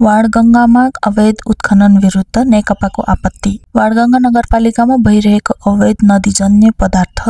वाडगंगामा अवैध उत्खनन विरुद्ध नेकपाको आपत्ति। वाडगंगा नगरपालिकामा भइरहेको अवैध नदीजन्य पदार्थ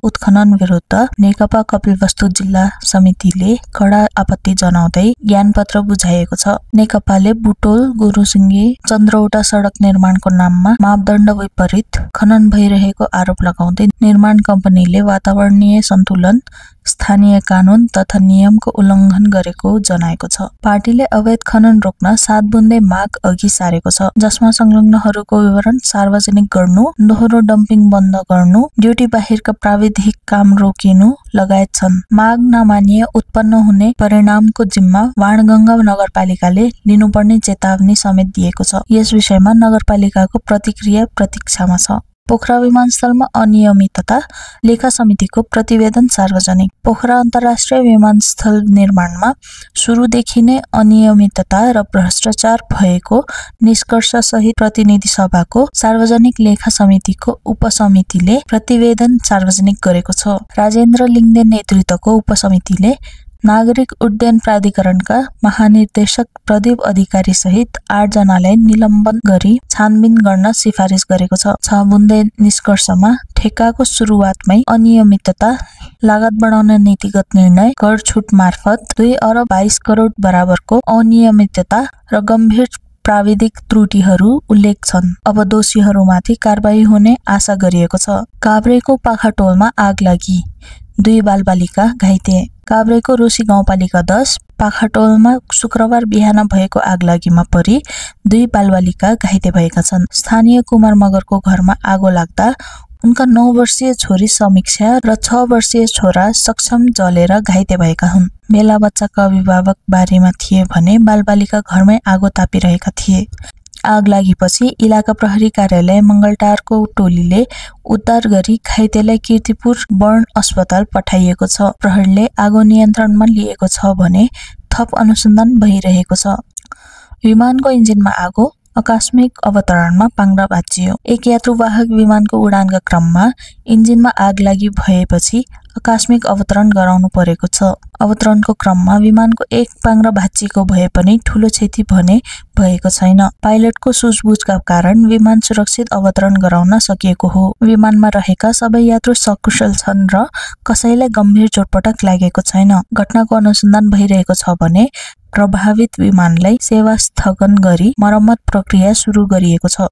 उत्खनन विरुद्ध नेकपा कपिलवस्तु जिल्ला समितिले कडा आपत्ति जनाउँदै ज्ञानपत्र बुझाएको छ। नेकपाले बुटोल, गुरुसिंगी, चन्द्रौटा सडक निर्माणको नाममा मापदण्ड विपरीत खनन भइरहेको आरोप लगाउँदै निर्माण कम्पनीले वातावरणीय सन्तुलन, स्थानीय कानून तथा नियमको उल्लङ्घन गरेको जनाएको छ। पार्टीले अवैध खनन रोक्न 7 बुँदे माग अघि सारेको छ, जसमा संलग्नहरूको विवरण सार्वजनिक गर्नु, दोहोरो डम्पिङ बन्द गर्नु, ड्युटी बाहिरका प्राविधिक काम रोकिनु लगायत छन्। माग नमानिए उत्पन्न हुने परिणामको जिम्मा वाडगंगा नगरपालिकाले लिनुपर्ने चेतावनी समेत दिएको छ। यस विषयमा नगरपालिकाको प्रतिक्रिया प्रतीक्षामा छ। पोखरा विमानस्थलमा अनियमितता, लेखा समितिको प्रतिवेदन सार्वजनिक। पोखरा अन्तर्राष्ट्रिय विमानस्थल निर्माणमा सुरुदेखि नै अनियमितता र भ्रष्टाचार भएको निष्कर्षसहित प्रतिनिधि सभाको सार्वजनिक लेखा समितिको उपसमितिले प्रतिवेदन सार्वजनिक गरेको छ। राजेन्द्र लिङ्गदेन नेतृत्वको उपसमितिले नागरिक उड्डयन प्राधिकरणका महानिर्देशक प्रदीप अधिकारी सहित 8 जनालाई निलम्बन गरी छानबिन गर्न सिफारिस गरेको छ। 6 बुँदे निष्कर्षमा ठेक्काको सुरुवातमै अनियमितता, लागत बढाउन नीतिगत निर्णय, कर छुट मार्फत 2 अरब 22 करोड बराबरको अनियमितता र गम्भीर प्राविधिक त्रुटिहरू उल्लेख छन्। अब दोषीहरूमाथि कारबाही हुने आशा गरिएको छ। काभ्रेको पाखाटोलमा आग लागि, 2 बालबालिका घाइते। काभ्रेको रोशी गाउँपालिका 10 पाखाटोलमा शुक्रबार बिहान भएको आगलागीमा परि 2 बालबालिका घाइते भएका छन्। स्थानीय कुमार मगरको घरमा आगो लाग्दा उनका 9 वर्षीय छोरी समीक्षा र 6 वर्षीय छोरा सक्षम जलेर घाइते भएका हुन्। बेला बच्चाका अभिभावक बारीमा थिए भने बालबालिका घरमै आगो तापिरहेका थिए। आग लागेपछि इलाका प्रहरी कार्यालय मंगलटारको टोलीले उद्धार गरी घाइतेलाई कीर्तिपुर बर्न अस्पताल पठाइएको छ। प्रहरीले आगो नियन्त्रणमा लिएको छ भने थप अनुसन्धान भइरहेको छ। विमानको इन्जिनमा आगो, आकस्मिक अवतरणमा पाङ्ग्रा भाँचियो। एक यात्रुवाहक विमानको उडानका क्रममा इन्जिनमा आग लागि भएपछि आकस्मिक अवतरण गराउनु परेको छ। अवतरणको क्रममा विमानको एक पाङ्ग्रा भाँचिएको भए पनि ठूलो क्षति भने भएको छैन। पाइलटको सुझबुझका कारण विमान सुरक्षित अवतरण गराउन सकिएको हो। विमानमा रहेका सबै यात्रु सकुशल छन् र कसैलाई गम्भीर चोटपटक लागेको छैन। घटनाको अनुसन्धान भइरहेको छ भने प्रभावित विमानलाई सेवा स्थगन गरी मर्मत प्रक्रिया सुरु गरिएको छ।